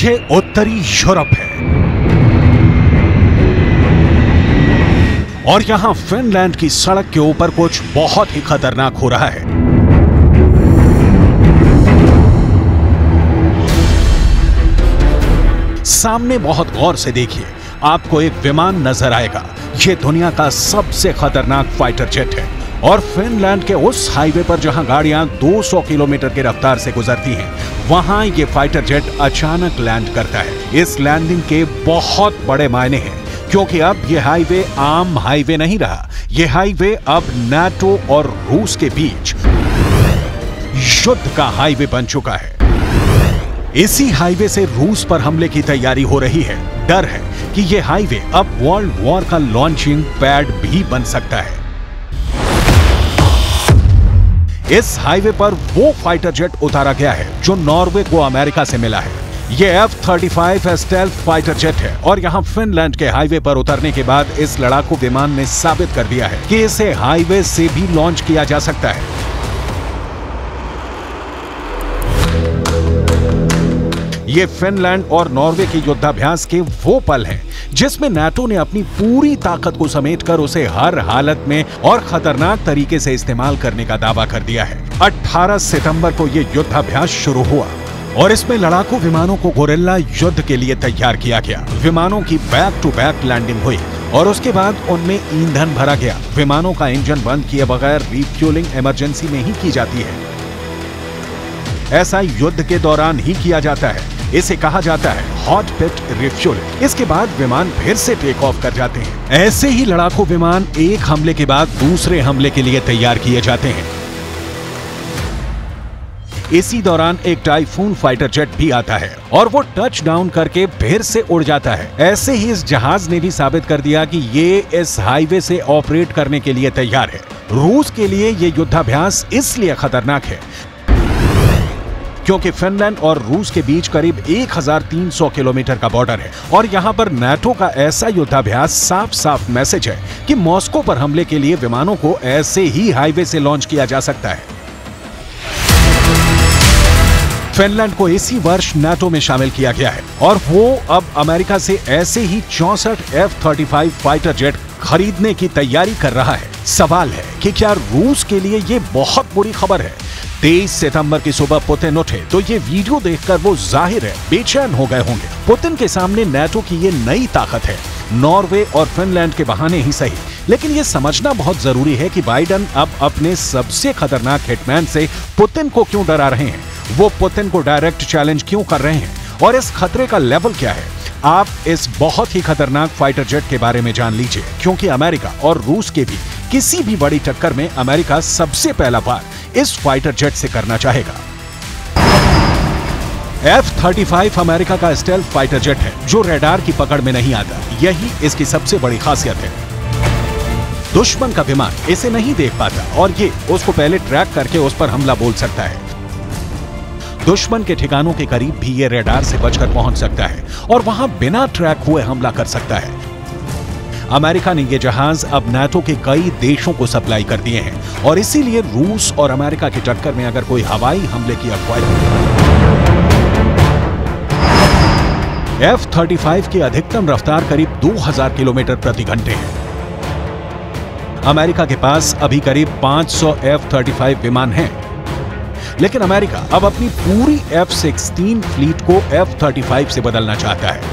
ये उत्तरी यूरोप है और यहां फिनलैंड की सड़क के ऊपर कुछ बहुत ही खतरनाक हो रहा है। सामने बहुत गौर से देखिए, आपको एक विमान नजर आएगा। यह दुनिया का सबसे खतरनाक फाइटर जेट है और फिनलैंड के उस हाईवे पर जहां गाड़ियां 200 किलोमीटर की रफ्तार से गुजरती हैं, वहां यह फाइटर जेट अचानक लैंड करता है। इस लैंडिंग के बहुत बड़े मायने हैं क्योंकि अब यह हाईवे आम हाईवे नहीं रहा। यह हाईवे अब नाटो और रूस के बीच युद्ध का हाईवे बन चुका है। इसी हाईवे से रूस पर हमले की तैयारी हो रही है। डर है कि यह हाईवे अब वर्ल्ड वॉर का लॉन्चिंग पैड भी बन सकता है। इस हाईवे पर वो फाइटर जेट उतारा गया है जो नॉर्वे को अमेरिका से मिला है। यह F-35 स्टेल्थ फाइटर जेट है और यहां फिनलैंड के हाईवे पर उतरने के बाद इस लड़ाकू विमान ने साबित कर दिया है कि इसे हाईवे से भी लॉन्च किया जा सकता है। ये फिनलैंड और नॉर्वे के युद्धाभ्यास के वो पल हैं जिसमें नाटो ने अपनी पूरी ताकत को समेटकर उसे हर हालत में और खतरनाक तरीके से इस्तेमाल करने का दावा कर दिया है। 18 सितंबर को ये युद्धाभ्यास शुरू हुआ और इसमें लड़ाकू विमानों को गोरिल्ला युद्ध के लिए तैयार किया गया। विमानों की बैक टू बैक लैंडिंग हुई और उसके बाद उनमें ईंधन भरा गया। विमानों का इंजन बंद किए बगैर रिफ्यूलिंग इमरजेंसी में ही की जाती है। ऐसा युद्ध के दौरान ही किया जाता है। इसे कहा जाता है हॉट पिट रिफ्यूलिंग। इसके बाद विमान फिर से टेक ऑफ कर जाते हैं। ऐसे ही लड़ाकू विमान एक हमले के बाद दूसरे हमले के लिए तैयार किए जाते हैं। इसी दौरान एक टाइफून फाइटर जेट भी आता है और वो टच डाउन करके फिर से उड़ जाता है। ऐसे ही इस जहाज ने भी साबित कर दिया कि ये इस हाईवे से ऑपरेट करने के लिए तैयार है। रूस के लिए ये युद्धाभ्यास इसलिए खतरनाक है क्योंकि फिनलैंड और रूस के बीच करीब 1300 किलोमीटर का बॉर्डर है और यहां पर नाटो का ऐसा युद्धाभ्यास साफ साफ मैसेज है कि मॉस्को पर हमले के लिए विमानों को ऐसे ही हाईवे से लॉन्च किया जा सकता है। फिनलैंड को इसी वर्ष नाटो में शामिल किया गया है और वो अब अमेरिका से ऐसे ही 64 F-35 फाइटर जेट खरीदने की तैयारी कर रहा है। सवाल है कि क्या रूस के लिए ये बहुत बुरी खबर है? 23 सितंबर की सुबह पुतिन उठे तो ये वीडियो देखकर वो जाहिर है बेचैन हो गए होंगे। पुतिन के सामने नाटो की ये नई ताकत है, नॉर्वे और फिनलैंड के बहाने ही सही, लेकिन ये समझना बहुत जरूरी है कि बाइडेन अब अपने सबसे खतरनाक हिटमैन से पुतिन को क्यों डरा रहे हैं। वो पुतिन को डायरेक्ट चैलेंज क्यों कर रहे हैं और इस खतरे का लेवल क्या है। आप इस बहुत ही खतरनाक फाइटर जेट के बारे में जान लीजिए क्योंकि अमेरिका और रूस के भी किसी भी बड़ी टक्कर में अमेरिका सबसे पहला बार इस फाइटर जेट से करना चाहेगा। F-35 अमेरिका का स्टेल्थ फाइटर जेट है जो रडार की पकड़ में नहीं आता। यही इसकी सबसे बड़ी खासियत है। दुश्मन का विमान इसे नहीं देख पाता और ये उसको पहले ट्रैक करके उस पर हमला बोल सकता है। दुश्मन के ठिकानों के करीब भी ये रडार से बचकर पहुंच सकता है और वहां बिना ट्रैक हुए हमला कर सकता है। अमेरिका ने ये जहाज अब नाटो के कई देशों को सप्लाई कर दिए हैं और इसीलिए रूस और अमेरिका की टक्कर में अगर कोई हवाई हमले की अफवाह F-35 की अधिकतम रफ्तार करीब 2000 किलोमीटर प्रति घंटे है। अमेरिका के पास अभी करीब 500 F-35 विमान हैं, लेकिन अमेरिका अब अपनी पूरी F-16 फ्लीट को F-35 से बदलना चाहता है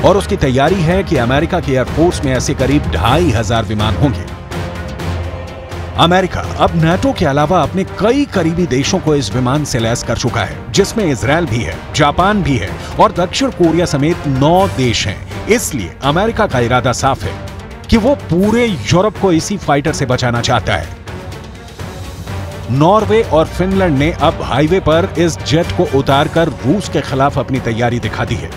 और उसकी तैयारी है कि अमेरिका की एयरफोर्स में ऐसे करीब 2500 विमान होंगे। अमेरिका अब नाटो के अलावा अपने कई करीबी देशों को इस विमान से लैस कर चुका है, जिसमें इजराइल भी है, जापान भी है और दक्षिण कोरिया समेत 9 देश हैं। इसलिए अमेरिका का इरादा साफ है कि वो पूरे यूरोप को इसी फाइटर से बचाना चाहता है। नॉर्वे और फिनलैंड ने अब हाईवे पर इस जेट को उतारकर रूस के खिलाफ अपनी तैयारी दिखा दी है।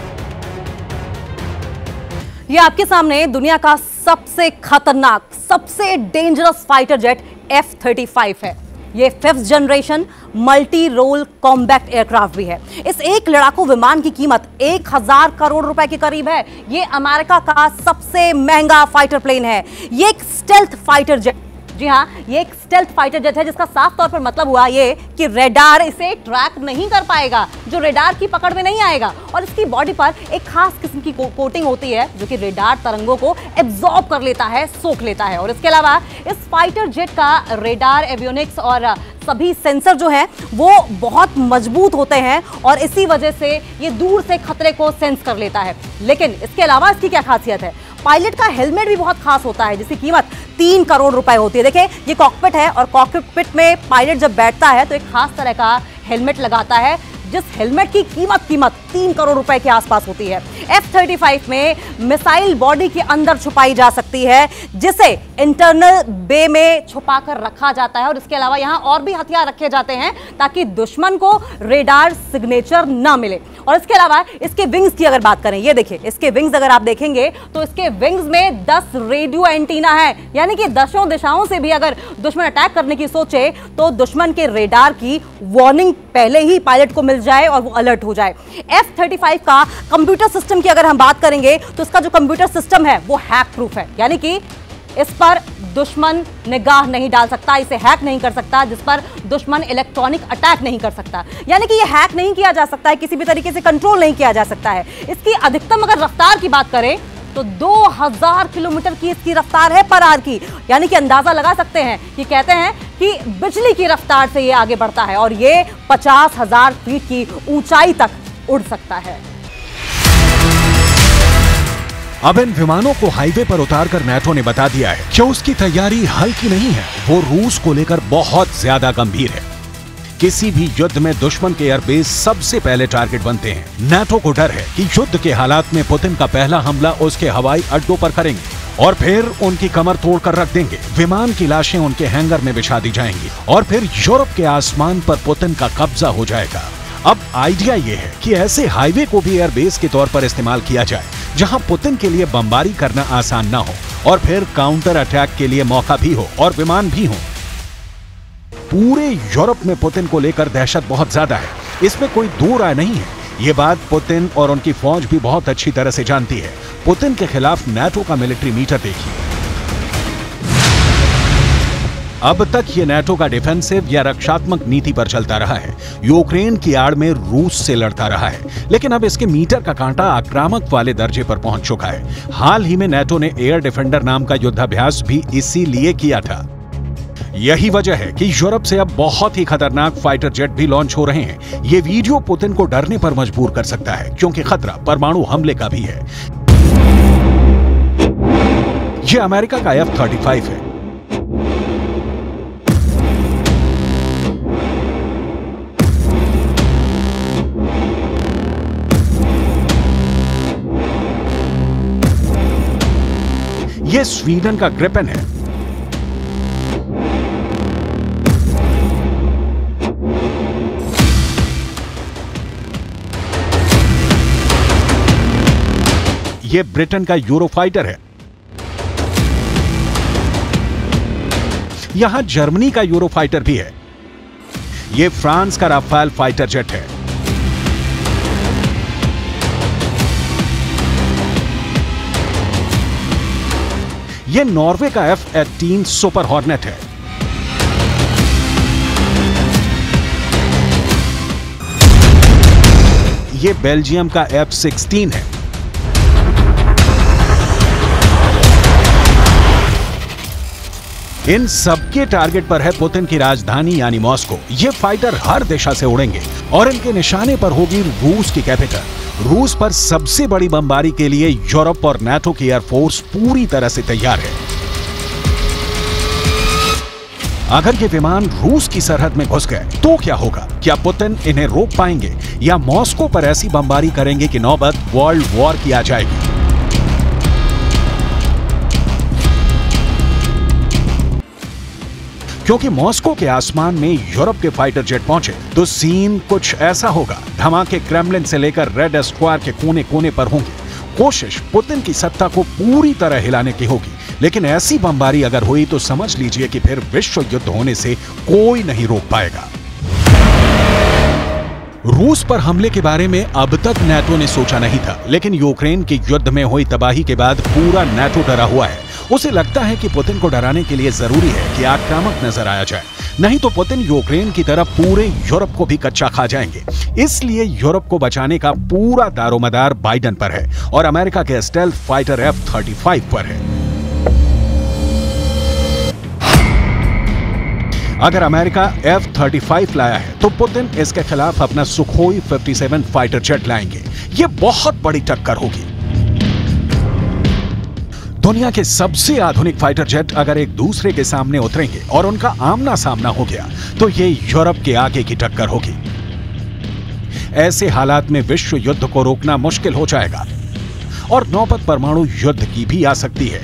ये आपके सामने दुनिया का सबसे खतरनाक, सबसे डेंजरस फाइटर जेट F-35 है। ये 5th generation multi role combat aircraft भी है। इस एक लड़ाकू विमान की कीमत 1000 करोड़ रुपए के करीब है। ये अमेरिका का सबसे महंगा फाइटर प्लेन है। ये एक स्टेल्थ फाइटर जेट जी हाँ, ये एक स्टेल्थ फाइटर जेट है जिसका साफ तौर पर मतलब हुआ ये कि रेडार इसे ट्रैक नहीं कर पाएगा, जो रेडार की पकड़ में नहीं आएगा। और इसकी बॉडी पर एक खास किस्म की कोटिंग होती है जो कि रेडार तरंगों को एब्जॉर्ब कर लेता है, सोख लेता है। और इसके अलावा इस फाइटर जेट का रेडार, एवियोनिक्स और सभी सेंसर जो है वो बहुत मजबूत होते हैं और इसी वजह से ये दूर से खतरे को सेंस कर लेता है। लेकिन इसके अलावा इसकी क्या खासियत है? पायलट का हेलमेट भी बहुत खास होता है जिसकी कीमत 3 करोड़ रुपए होती है। देखिए, ये कॉकपिट है और कॉकपिट में पायलट जब बैठता है तो एक खास तरह का हेलमेट लगाता है जिस हेलमेट की कीमत 3 करोड़ रुपए के आसपास होती है। F-35 में मिसाइल बॉडी के अंदर छुपाई जा सकती है जिसे इंटरनल बे में छुपाकर रखा जाता है। और इसके अलावा यहां और भी हथियार रखे जाते हैं ताकि दुश्मन को रेडार सिग्नेचर ना मिले। और इसके अलावा इसके विंग्स की अगर बात करें, ये देखिए, इसके विंग्स अगर आप देखेंगे तो इसके विंग्स में 10 रेडियो एंटीना है, यानी कि 10 दिशाओं से भी अगर दुश्मन अटैक करने की सोचे तो दुश्मन के रेडार की वार्निंग पहले ही पायलट को मिल जाए और वो अलर्ट हो जाए। F-35 का कंप्यूटर सिस्टम की अगर हम बात करेंगे तो इसका जो कंप्यूटर सिस्टम है वो हैक प्रूफ है, यानी कि इस पर दुश्मन निगाह नहीं डाल सकता, इसे हैक नहीं कर सकता, जिस पर दुश्मन इलेक्ट्रॉनिक अटैक नहीं कर सकता। यानी कि ये हैक नहीं किया जा सकता है, किसी भी तरीके से कंट्रोल नहीं किया जा सकता है। इसकी अधिकतम अगर रफ्तार की बात करें तो 2000 किलोमीटर की इसकी रफ्तार है पर आवर की, यानी कि अंदाजा लगा सकते हैं कि कहते हैं कि बिजली की रफ्तार से ये आगे बढ़ता है और ये 50,000 फीट की ऊंचाई तक उड़ सकता है। अब इन विमानों को हाईवे पर उतारकर नाटो ने बता दिया है कि उसकी तैयारी हल्की नहीं है, वो रूस को लेकर बहुत ज्यादा गंभीर है। किसी भी युद्ध में दुश्मन के एयरबेस सबसे पहले टारगेट बनते हैं। नाटो को डर है कि युद्ध के हालात में पुतिन का पहला हमला उसके हवाई अड्डों पर करेंगे और फिर उनकी कमर तोड़कर रख देंगे। विमान की लाशें उनके हैंगर में बिछा दी जाएंगी और फिर यूरोप के आसमान पर पुतिन का कब्जा हो जाएगा। अब आइडिया यह है कि ऐसे हाईवे को भी एयरबेस के तौर पर इस्तेमाल किया जाए जहां पुतिन के लिए बमबारी करना आसान ना हो और फिर काउंटर अटैक के लिए मौका भी हो और विमान भी हो। पूरे यूरोप में पुतिन को लेकर दहशत बहुत ज्यादा है, इसमें कोई दो राय नहीं है। ये बात पुतिन और उनकी फौज भी बहुत अच्छी तरह से जानती है। पुतिन के खिलाफ नाटो का मिलिट्री मीटर देखिए। अब तक ये नाटो का डिफेंसिव या रक्षात्मक नीति पर चलता रहा है, यूक्रेन की आड़ में रूस से लड़ता रहा है, लेकिन अब इसके मीटर का कांटा आक्रामक वाले दर्जे पर पहुंच चुका है। हाल ही में नाटो ने एयर डिफेंडर नाम का युद्धाभ्यास भी इसीलिए किया था। यही वजह है कि यूरोप से अब बहुत ही खतरनाक फाइटर जेट भी लॉन्च हो रहे हैं। ये वीडियो पुतिन को डरने पर मजबूर कर सकता है क्योंकि खतरा परमाणु हमले का भी है। ये अमेरिका का F-35 है। ये स्वीडन का ग्रिपेन है। ये ब्रिटेन का यूरोफाइटर है। यहां जर्मनी का यूरोफाइटर भी है। ये फ्रांस का राफेल फाइटर जेट है। ये नॉर्वे का F-18 सुपर हॉर्नेट है। ये बेल्जियम का F-16 है। इन सबके टारगेट पर है पुतिन की राजधानी यानी मॉस्को। ये फाइटर हर दिशा से उड़ेंगे और इनके निशाने पर होगी रूस की कैपिटल। रूस पर सबसे बड़ी बमबारी के लिए यूरोप और नाटो की एयरफोर्स पूरी तरह से तैयार है। अगर ये विमान रूस की सरहद में घुस गए तो क्या होगा? क्या पुतिन इन्हें रोक पाएंगे या मॉस्को पर ऐसी बमबारी करेंगे कि नौबत वर्ल्ड वॉर की आ जाएगी? क्योंकि मॉस्को के आसमान में यूरोप के फाइटर जेट पहुंचे तो सीन कुछ ऐसा होगा। धमाके क्रेमलिन से लेकर रेड स्क्वायर के कोने कोने पर होंगे। कोशिश पुतिन की सत्ता को पूरी तरह हिलाने की होगी, लेकिन ऐसी बमबारी अगर हुई तो समझ लीजिए कि फिर विश्व युद्ध होने से कोई नहीं रोक पाएगा। रूस पर हमले के बारे में अब तक नाटो ने सोचा नहीं था, लेकिन यूक्रेन के युद्ध में हुई तबाही के बाद पूरा नाटो डरा हुआ है उसे लगता है कि पुतिन को डराने के लिए जरूरी है कि आक्रामक नजर आया जाए, नहीं तो पुतिन यूक्रेन की तरह पूरे यूरोप को भी कच्चा खा जाएंगे। इसलिए यूरोप को बचाने का पूरा दारोमदार बाइडेन पर है और अमेरिका के स्टेल्थ फाइटर F-35 पर है। अगर अमेरिका F-35 लाया है तो पुतिन इसके खिलाफ अपना सुखोई 57 फाइटर जेट लाएंगे। यह बहुत बड़ी टक्कर होगी। दुनिया के सबसे आधुनिक फाइटर जेट अगर एक दूसरे के सामने उतरेंगे और उनका आमना सामना हो गया तो ये यूरोप के आगे की टक्कर होगी। ऐसे हालात में विश्व युद्ध को रोकना मुश्किल हो जाएगा और नौबत परमाणु युद्ध की भी आ सकती है।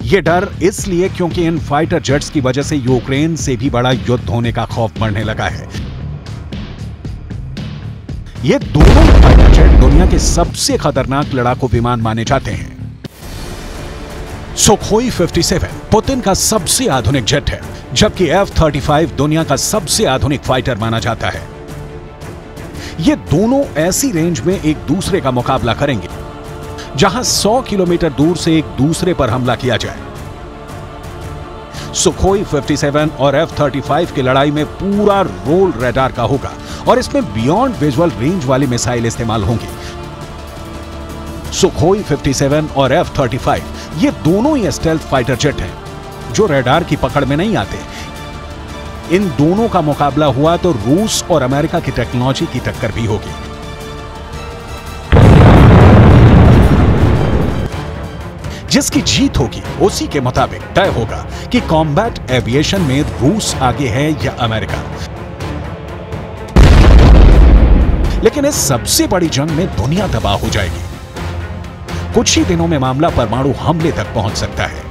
यह डर इसलिए क्योंकि इन फाइटर जेट्स की वजह से यूक्रेन से भी बड़ा युद्ध होने का खौफ बढ़ने लगा है। ये दोनों फाइटर जेट दुनिया के सबसे खतरनाक लड़ाकू विमान माने जाते हैं। सुखोई 57 पुतिन का सबसे आधुनिक जेट है, जबकि F-35 दुनिया का सबसे आधुनिक फाइटर माना जाता है। ये दोनों ऐसी रेंज में एक दूसरे का मुकाबला करेंगे जहां 100 किलोमीटर दूर से एक दूसरे पर हमला किया जाए। सुखोई 57 और F-35 की लड़ाई में पूरा रोल रडार का होगा और इसमें बियॉन्ड विजुअल रेंज वाली मिसाइल इस्तेमाल होंगी। सुखोई 57 और F-35 ये दोनों ही स्टेल्थ फाइटर जेट हैं जो रडार की पकड़ में नहीं आते। इन दोनों का मुकाबला हुआ तो रूस और अमेरिका की टेक्नोलॉजी की टक्कर भी होगी। जिसकी जीत होगी उसी के मुताबिक तय होगा कि कॉम्बैट एविएशन में रूस आगे है या अमेरिका। लेकिन इस सबसे बड़ी जंग में दुनिया तबाह हो जाएगी। कुछ ही दिनों में मामला परमाणु हमले तक पहुंच सकता है।